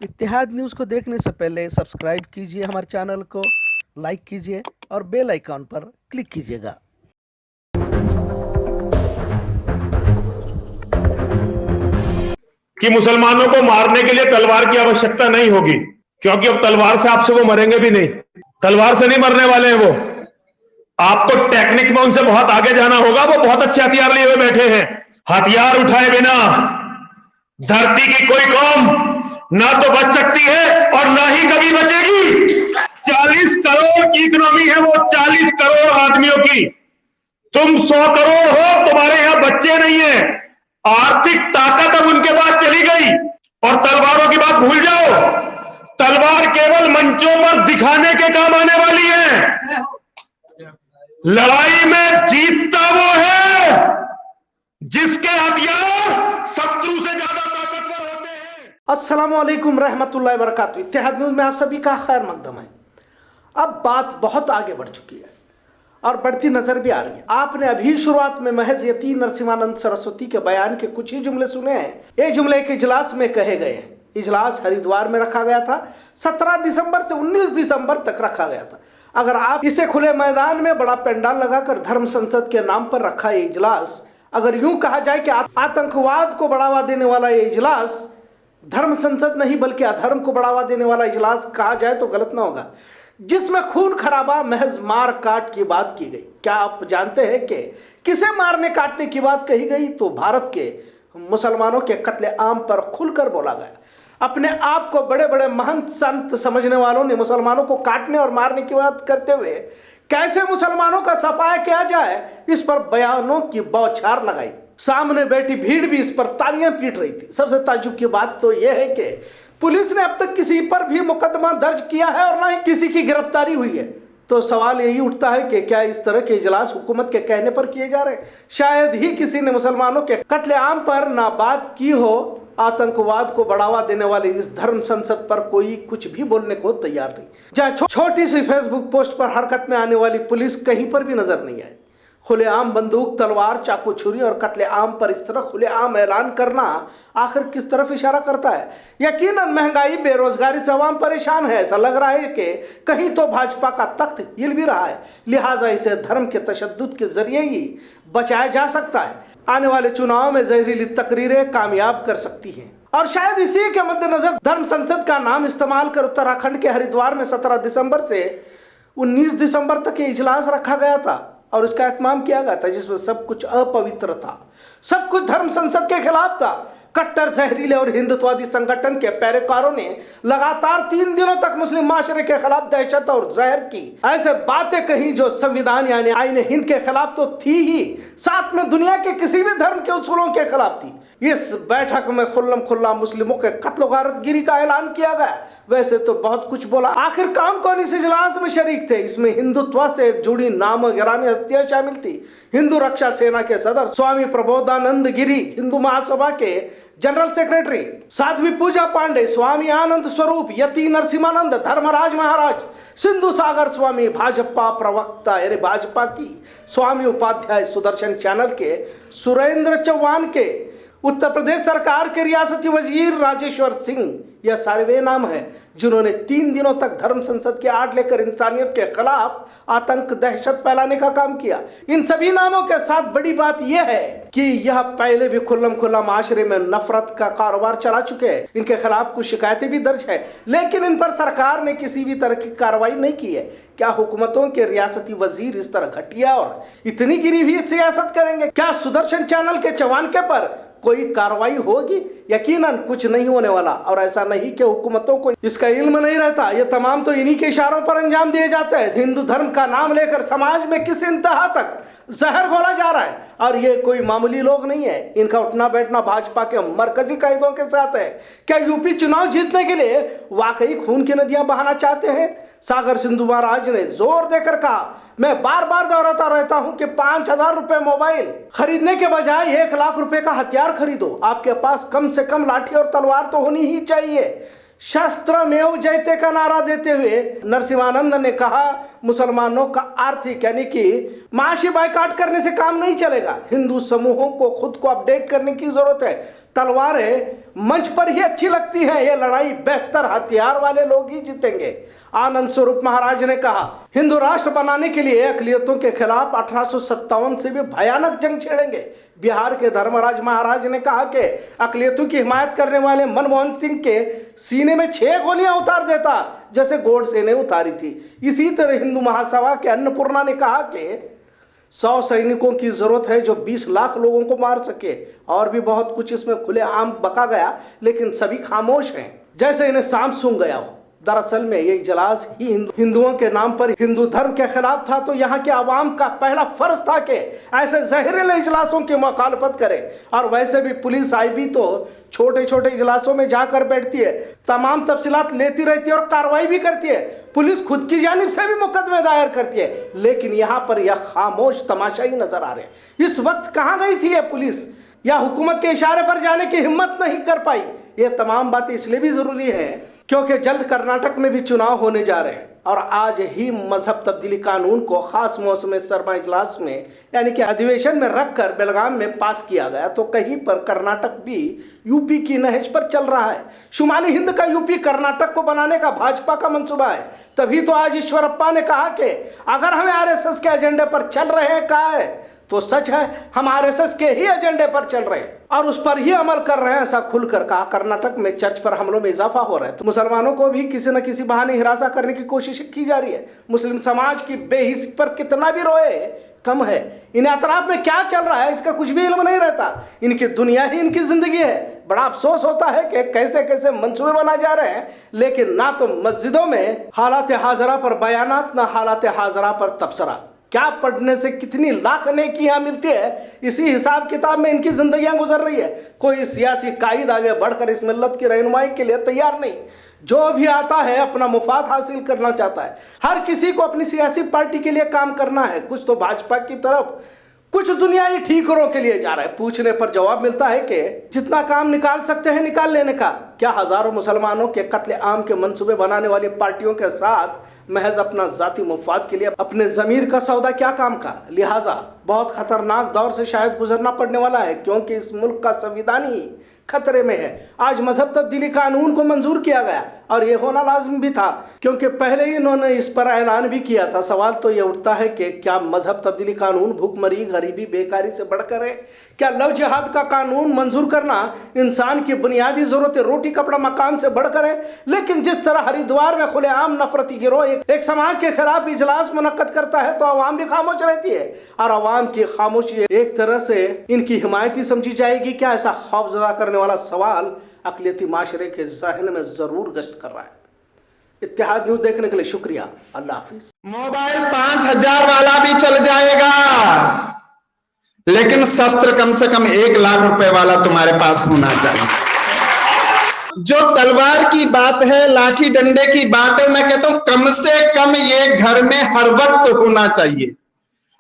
इत्तेहाद news को देखने से पहले सब्सक्राइब कीजिए हमारे चैनल को, लाइक कीजिए और बेल आइकॉन पर क्लिक कीजिएगा। कि मुसलमानों को मारने के लिए तलवार की आवश्यकता नहीं होगी, क्योंकि अब तलवार से आपसे वो मरेंगे भी नहीं। तलवार से नहीं मरने वाले हैं वो। आपको टेक्निक में उनसे बहुत आगे जाना होगा। वो बहुत अच्छे हथियार लिए हुए बैठे हैं। हथियार उठाए बिना धरती की कोई कौम ना तो बच सकती है और ना ही कभी बचेगी। 40 करोड़ की इकोनॉमी है वो, 40 करोड़ आदमियों की। तुम 100 करोड़ हो, तुम्हारे यहां बच्चे नहीं है। आर्थिक ताकत अब उनके पास चली गई और तलवारों की बात भूल जाओ। तलवार केवल मंचों पर दिखाने के काम आने वाली है। लड़ाई में जीतता वो है जिसके हथियार शत्रु से ज्यादा ताकतवर होते हैं। अस्सलाम वालेकुम रहमतुल्लाहि व बरकातहू। इत्तेहाद न्यूज़ में आप सभी का खैर मकदम है। अब बात बहुत आगे बढ़ चुकी है और बढ़ती नजर भी आ रही है। आपने अभी शुरुआत में महज यती नरसिम्हानंद सरस्वती के बयान के कुछ ही जुमले सुने हैं। ये जुमले एक इजलास में कहे गए हैं। इजलास हरिद्वार में रखा गया था। 17 दिसंबर से 19 दिसंबर तक रखा गया था। अगर आप इसे खुले मैदान में बड़ा पंडाल लगाकर धर्म संसद के नाम पर रखा ये इजलास, अगर यूं कहा जाए कि आतंकवाद को बढ़ावा देने वाला ये इजलास धर्म संसद नहीं बल्कि अधर्म को बढ़ावा देने वाला इजलास कहा जाए तो गलत ना होगा, जिसमें खून खराबा महज मार काट की बात की गई। क्या आप जानते हैं कि किसे मारने काटने की बात कही गई? तो भारत के मुसलमानों के कत्ले आम पर खुलकर बोला गया। अपने आप को बड़े बड़े महंत संत समझने वालों ने मुसलमानों को काटने और मारने की बात करते हुए कैसे मुसलमानों का सफाया किया जाए, इस पर बयानों की बौछार लगाई। सामने बैठी भीड़ भी इस पर तालियां पीट रही थी। सबसे ताज्जुब की बात तो यह है कि पुलिस ने अब तक किसी पर भी मुकदमा दर्ज किया है और ना ही किसी की गिरफ्तारी हुई है। तो सवाल यही उठता है कि क्या इस तरह के इजलास हुकूमत के कहने पर किए जा रहे हैं? शायद ही किसी ने मुसलमानों के कत्लेआम पर ना बात की हो। आतंकवाद को बढ़ावा देने वाले इस धर्म संसद पर कोई कुछ भी बोलने को तैयार नहीं। जहां छोटी सी फेसबुक पोस्ट पर हरकत में आने वाली पुलिस कहीं पर भी नजर नहीं आई। खुलेआम बंदूक, तलवार, चाकू, छुरी और कत्लेआम पर इस तरह खुलेआम ऐलान करना आखिर किस तरफ इशारा करता है? यकीनन महंगाई, बेरोजगारी से अवाम परेशान है। ऐसा लग रहा है कि कहीं तो भाजपा का तख्त हिल भी रहा है। लिहाजा इसे धर्म के तशद्दुद के जरिए ही बचाया जा सकता है। आने वाले चुनाव में जहरीली तकरीरें कामयाब कर सकती हैं और शायद इसी के मद्देनजर धर्म संसद का नाम इस्तेमाल कर उत्तराखंड के हरिद्वार में 17 दिसंबर से 19 दिसंबर तक ये इजलास रखा गया था और इसका एहतमाम किया गया था, जिसमें सब कुछ अपवित्र था, सब कुछ धर्म संसद के खिलाफ था। कट्टर, जहरीले और हिंदुत्ववादी संगठन के पैरोकारों ने लगातार 3 दिनों तक मुस्लिम माशरे के खिलाफ दहशत और जहर की ऐसे बातें कही जो संविधान यानी आईने हिंद के खिलाफ तो थी ही, साथ में दुनिया के किसी भी धर्म के उसूलों के खिलाफ थी। इस बैठक में खुल्लम खुल्ला मुस्लिमों के कत्ल गारतगिरी का ऐलान किया गया। वैसे तो बहुत कुछ बोला, आखिर काम कौन इस इजलास में शरीक थे? इसमें हिंदुत्व से जुड़ी नाम गिरामी हस्तियां शामिल थी। हिंदू रक्षा सेना के सदर स्वामी प्रबोधानंद गिरी, हिंदू महासभा के जनरल सेक्रेटरी साध्वी पूजा पांडे, स्वामी आनंद स्वरूप, यति नरसिम्हानंद, धर्मराज महाराज, सिंधु सागर स्वामी, भाजपा प्रवक्ता यानी भाजपा की स्वामी उपाध्याय, सुदर्शन चैनल के सुरेंद्र चौहान के, उत्तर प्रदेश सरकार के रियासती वजीर राजेश्वर सिंह, यह सारे वे नाम है जिन्होंने 3 दिनों तक धर्म संसद की आड़ लेकर इंसानियत के खिलाफ आतंक, दहशत फैलाने का काम किया। इन सभी नामों के साथ बड़ी बात यह है कि यह पहले भी खुल्लम खुल्ला माशरे में नफरत का कारोबार चला चुके हैं। इनके खिलाफ कुछ शिकायतें भी दर्ज है, लेकिन इन पर सरकार ने किसी भी तरह की कार्रवाई नहीं की है। क्या हुकूमतों के रियासती वजीर इस तरह घटिया और इतनी गिरी हुई सियासत करेंगे? क्या सुदर्शन चैनल के चवानके पर कोई कार्रवाई होगी? यकीनन कुछ नहीं होने वाला। और ऐसा नहीं कि हुकूमतों को इसका इल्म नहीं रहता, ये तमाम तो इन्हीं के इशारों पर अंजाम दिए जाते हैं। हिंदू धर्म का नाम लेकर समाज में किस इंतहा तक जहर घोला जा रहा है और ये कोई मामूली लोग नहीं है। इनका उठना बैठना भाजपा के मरकजी कायदों के साथ है। क्या यूपी चुनाव जीतने के लिए वाकई खून की नदियां बहाना चाहते हैं? सागर सिंधु महाराज ने जोर देकर कहा, मैं बार बार दोहराता रहता हूं कि 5,000 रुपए मोबाइल खरीदने के बजाय 1 लाख रुपए का हथियार खरीदो। आपके पास कम से कम लाठी और तलवार तो होनी ही चाहिए। शस्त्रमेव जयते का नारा देते हुए नरसिम्हानंद ने कहा, मुसलमानों का आर्थिक यानी कि माशी बाइकाट करने से काम नहीं चलेगा। हिंदू समूहों को खुद को अपडेट करने की जरूरत है। तलवारें मंच पर ही अच्छी लगती हैं, ये लड़ाई बेहतर हथियार वाले लोग ही जीतेंगे। आनंद स्वरूप महाराज ने कहा, हिंदू राष्ट्र बनाने के लिए अकलियतों के खिलाफ 1857 से भी भयानक जंग छेड़ेंगे। बिहार के धर्मराज महाराज ने कहा कि अकलियतों की हिमायत करने वाले मनमोहन सिंह के सीने में 6 गोलियां उतार देता, जैसे गोडसे ने उतारी थी। इसी तरह हिंदू महासभा के अन्नपूर्णा ने कहा कि 100 सैनिकों की जरूरत है जो 20 लाख लोगों को मार सके। और भी बहुत कुछ इसमें खुलेआम बका गया, लेकिन सभी खामोश हैं, जैसे इन्हें सांप सूंघ गया हो। दरअसल में ये इजलास ही हिंदुओं के नाम पर हिंदू धर्म के खिलाफ था, तो यहाँ के आवाम का पहला फर्ज था कि ऐसे जहरीले इजलासों की मुखालफत करे। और वैसे भी पुलिस आईबी तो छोटे छोटे इजलासों में जाकर बैठती है, तमाम तफसीलात लेती रहती है और कार्रवाई भी करती है। पुलिस खुद की जानिब से भी मुकदमे दायर करती है, लेकिन यहाँ पर यह खामोश तमाशा ही नजर आ रहे हैं। इस वक्त कहाँ गई थी ये पुलिस, या हुकूमत के इशारे पर जाने की हिम्मत नहीं कर पाई? ये तमाम बातें इसलिए भी जरूरी है क्योंकि जल्द कर्नाटक में भी चुनाव होने जा रहे हैं, और आज ही मजहब तब्दीली कानून को खास मौसम सरमा इजलास में यानी कि अधिवेशन में रखकर बेलगाम में पास किया गया। तो कहीं पर कर्नाटक भी यूपी की नहज पर चल रहा है। शुमाली हिंद का यूपी कर्नाटक को बनाने का भाजपा का मंसूबा है। तभी तो आज ईश्वरप्पा ने कहा कि अगर हमें आरएसएस के एजेंडे पर चल रहे हैं कहा है, तो सच है, हम आरएसएस के ही एजेंडे पर चल रहे हैं और उस पर ही अमल कर रहे हैं, ऐसा खुलकर कहा। कर्नाटक में चर्च पर हमलों में इजाफा हो रहा है, तो मुसलमानों को भी किसी न किसी बहाने हिरासा करने की कोशिश की जा रही है। मुस्लिम समाज की बेहिसी पर कितना भी रोए कम है। इन्हें अतराफ में क्या चल रहा है इसका कुछ भी इल्म नहीं रहता। इनकी दुनिया ही इनकी जिंदगी है। बड़ा अफसोस होता है कि कैसे कैसे मंसूबे बनाए जा रहे हैं, लेकिन ना तो मस्जिदों में हालात हाजरा पर बयानात, ना हालात हाजरा पर तबसरा। क्या पढ़ने से कितनी लाख नेकियां मिलती है, इसी हिसाब किताब में इनकी जिंदगियां गुजर रही है। कोई सियासी कायद आगे बढ़कर इस मिल्लत की रहनुमाई के लिए तैयार नहीं। जो भी आता है अपना मुफाद हासिल करना चाहता है। हर किसी को अपनी सियासी पार्टी के लिए काम करना है, कुछ तो भाजपा की तरफ, कुछ दुनियाई ठीकरों के लिए जा रहा है। पूछने पर जवाब मिलता है कि जितना काम निकाल सकते हैं निकाल लेने का। क्या हजारों मुसलमानों के कत्ले आम के मंसूबे बनाने वाली पार्टियों के साथ महज अपना जाती मुफाद के लिए अपने जमीर का सौदा क्या काम का? लिहाजा बहुत खतरनाक दौर से शायद गुजरना पड़ने वाला है, क्योंकि इस मुल्क का संविधान ही खतरे में है। आज मजहब तब्दीली कानून को मंजूर किया गया और ये होना लाजिम भी था, क्योंकि पहले ही इन्होंने इस पर ऐलान भी किया था। सवाल तो ये उठता है कि क्या मजहब तब्दीली कानून भूखमरी, गरीबी, बेकारी से बढ़कर है? क्या लव जिहाद का कानून मंजूर करना इंसान की बुनियादी जरूरतें रोटी कपड़ा मकान से बढ़कर है? लेकिन जिस तरह हरिद्वार में खुलेआम नफरती गिरोह एक समाज के खिलाफ इजलास मुनक्कद करता है, तो अवाम भी खामोश रहती है और अवाम की खामोशी एक तरह से इनकी हिमायत ही समझी जाएगी। क्या ऐसा खौफजदा करने वाला सवाल अक़लियती माशरे के ज़हन में जरूर गश्त कर रहा है। इत्तेहाद न्यूज़ देखने के लिए शुक्रिया। अल्लाह हाफिज। मोबाइल 5000 वाला भी चल जाएगा, लेकिन शस्त्र कम से कम 1 लाख रुपए वाला तुम्हारे पास होना चाहिए। जो तलवार की बात है, लाठी डंडे की बात है, मैं कहता हूं कम से कम ये घर में हर वक्त होना चाहिए।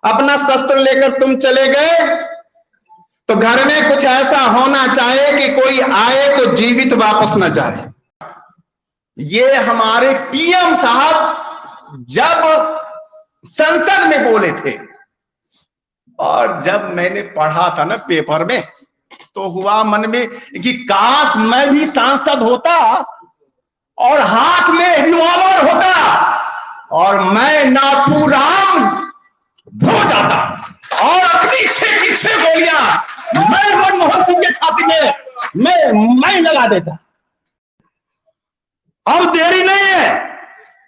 अपना शस्त्र लेकर तुम चले गए तो घर में कुछ ऐसा होना चाहिए कि कोई आए तो जीवित वापस न जाए। ये हमारे पीएम साहब जब संसद में बोले थे, और जब मैंने पढ़ा था ना पेपर में, तो हुआ मन में कि काश मैं भी सांसद होता और हाथ में रिवॉल्वर होता और मैं नाथूराम हो जाता और अपनी 6 की 6 गोलियां मैं मनमोहन सिंह के छाती में मैं लगा देता। अब देरी नहीं है।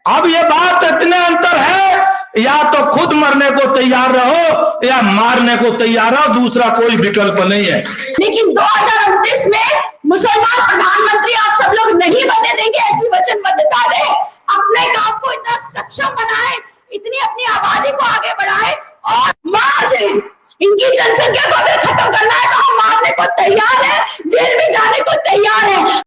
अब ये बात इतने अंतर है, या तो खुद मरने को तैयार रहो या मारने को तैयार रहो, दूसरा कोई विकल्प नहीं है। लेकिन 2029 में मुसलमान प्रधानमंत्री आप सब लोग नहीं बनने देंगे, ऐसी वचनबद्धता दे। अपने काम को इतना सक्षम बनाए, इतनी अपनी आबादी को आगे बढ़ाए और मार दें। इनकी जनसंख्या को अगर खत्म करना है तो हम मारने को तैयार है, जेल में जाने को तैयार है।